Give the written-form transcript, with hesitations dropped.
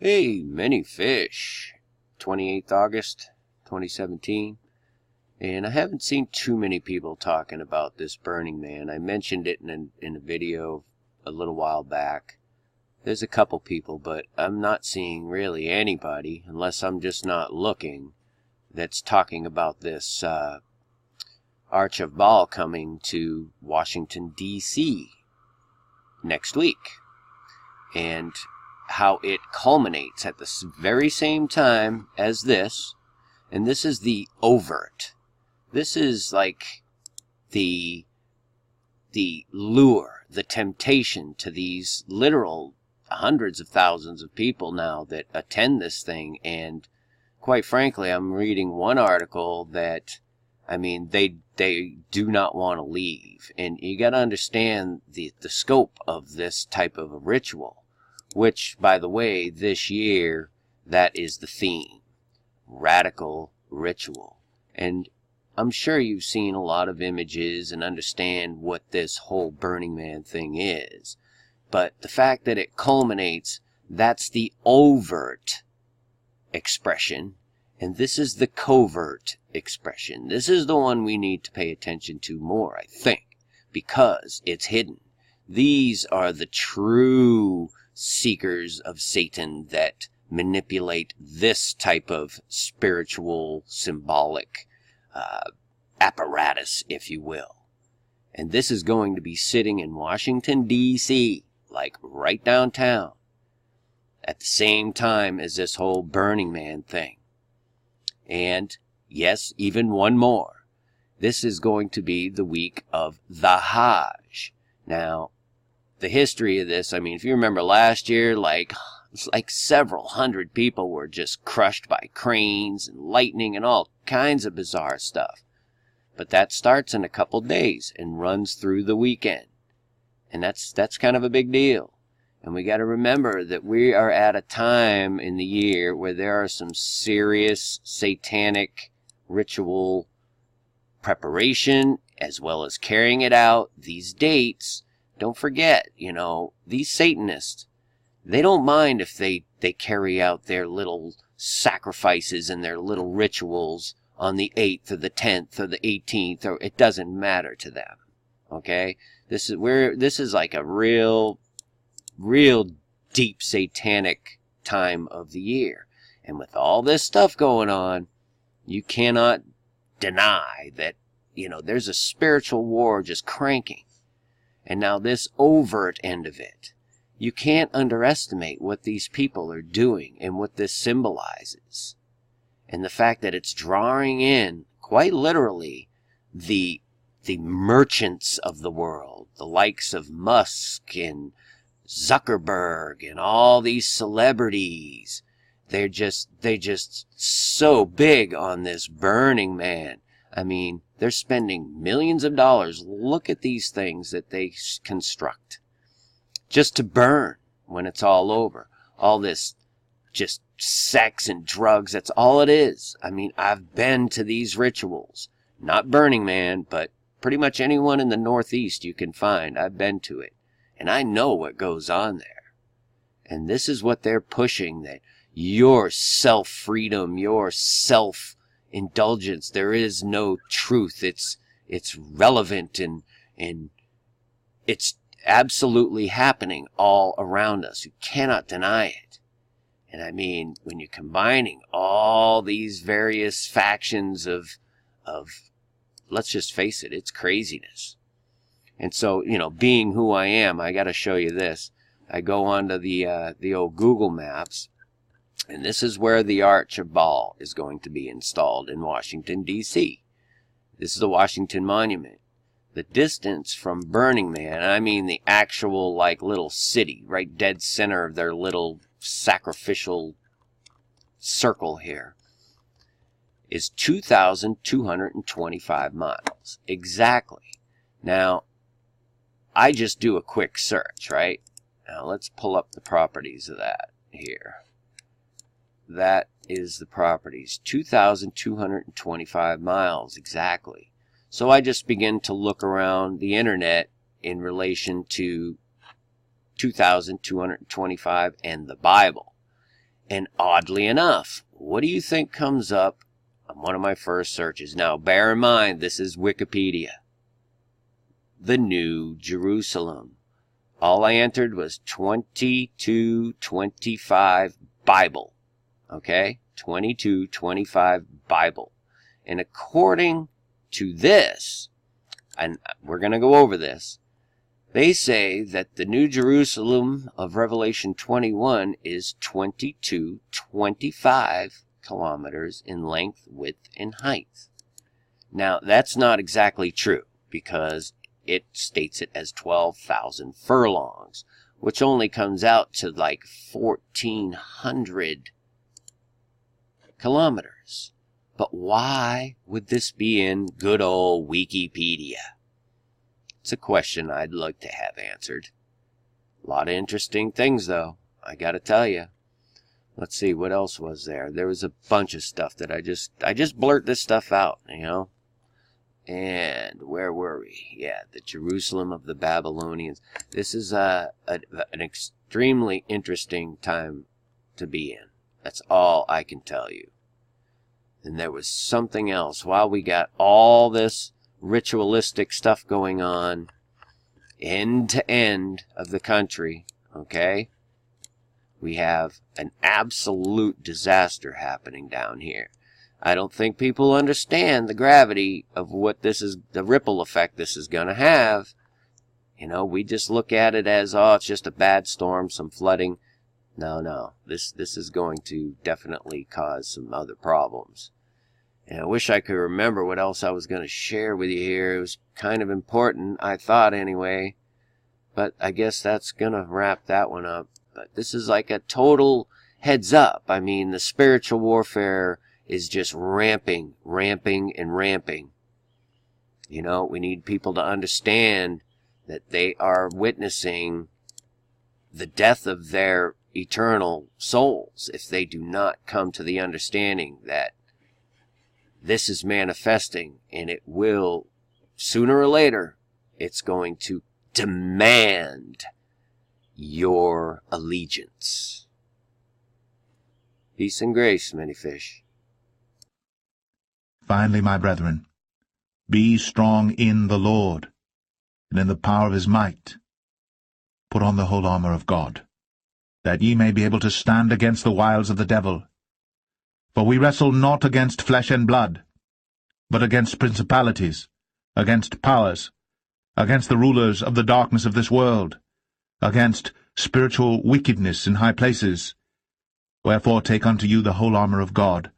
Hey, many fish. 28th August, 2017. And I haven't seen too many people talking about this Burning Man. I mentioned it in a video a little while back. There's a couple people, but I'm not seeing really anybody, unless I'm just not looking, that's talking about this Arch of Baal coming to Washington, D.C. next week. And how it culminates at the very same time as this. And this is the overt. This is like the lure, the temptation to these literal hundreds of thousands of people now that attend this thing. And quite frankly, I'm reading one article that, I mean, they do not want to leave. And you got to understand the scope of this type of a ritual, which, by the way, this year, that is the theme. Radical ritual. And I'm sure you've seen a lot of images and understand what this whole Burning Man thing is. But the fact that it culminates, that's the overt expression. And this is the covert expression. This is the one we need to pay attention to more, I think, because it's hidden. These are the true seekers of Satan that manipulate this type of spiritual, symbolic apparatus, if you will. And this is going to be sitting in Washington, D.C., like right downtown, at the same time as this whole Burning Man thing. And, yes, even one more. This is going to be the week of the Hajj. Now, the history of this, I mean, if you remember last year, it's like several hundred people were just crushed by cranes and lightning and all kinds of bizarre stuff. But that starts in a couple days and runs through the weekend. And that's kind of a big deal. And we got to remember that we are at a time in the year where there are some serious satanic ritual preparation as well as carrying it out. These dates, don't forget, these Satanists, they don't mind if they carry out their little sacrifices and their little rituals on the 8th or the 10th or the 18th, or it doesn't matter to them. Okay? This is like a real deep satanic time of the year. And with all this stuff going on, you cannot deny that, there's a spiritual war just cranking. And now this overt end of it. You can't underestimate what these people are doing and what this symbolizes. And the fact that it's drawing in, quite literally, the merchants of the world, the likes of Musk and Zuckerberg and all these celebrities. They're just so big on this Burning Man. I mean, they're spending millions of dollars. Look at these things that they construct just to burn when it's all over. All this just sex and drugs, that's all it is. I mean, I've been to these rituals. Not Burning Man, but pretty much anyone in the Northeast you can find. I've been to it. And I know what goes on there. And this is what they're pushing, that your self-freedom, your self-indulgence, there is no truth. It's relevant and it's absolutely happening all around us. You cannot deny it. And I mean, when you're combining all these various factions of let's just face it, it's craziness. And so, being who I am, I got to show you this. I go onto the old Google Maps, and this is where the Arch of Baal is going to be installed in Washington, D.C. This is the Washington Monument. The distance from Burning Man, I mean the actual, little city, right dead center of their little sacrificial circle here, is 2,225 miles. Exactly. Now, I just do a quick search, right? Now, let's pull up the properties of that here. That is the properties. 2,225 miles, exactly. So I just begin to look around the internet in relation to 2,225 and the Bible. And oddly enough, what do you think comes up on one of my first searches? Now, bear in mind, this is Wikipedia. The New Jerusalem. All I entered was 2225 Bible. Okay? 2225 Bible. And according to this, and we're going to go over this, they say that the New Jerusalem of Revelation 21 is 2225 kilometers in length, width, and height. Now, that's not exactly true, because it states it as 12,000 furlongs, which only comes out to like 1,400 kilometers. But why would this be in good old Wikipedia? It's a question I'd like to have answered. A lot of interesting things, though, I gotta tell you. Let's see, what else was there? There was a bunch of stuff that I just blurt this stuff out, you know. And where were we? Yeah, the Jerusalem of the Babylonians. This is an extremely interesting time to be in. That's all I can tell you. And there was something else. While we got all this ritualistic stuff going on end to end of the country, okay, we have an absolute disaster happening down here. I don't think people understand the gravity of what this is, the ripple effect this is going to have. You know, we just look at it as, oh, it's just a bad storm, some flooding. No, this is going to definitely cause some other problems. And I wish I could remember what else I was going to share with you here. It was kind of important, I thought anyway. But I guess that's going to wrap that one up. But this is like a total heads up. I mean, the spiritual warfare is just ramping. You know, we need people to understand that they are witnessing the death of their eternal souls if they do not come to the understanding that this is manifesting, and it will, sooner or later, it's going to demand your allegiance. Peace and grace, many fish. Finally, my brethren, be strong in the Lord, and in the power of his might. Put on the whole armour of God, that ye may be able to stand against the wiles of the devil. For we wrestle not against flesh and blood, but against principalities, against powers, against the rulers of the darkness of this world, against spiritual wickedness in high places. Wherefore take unto you the whole armour of God,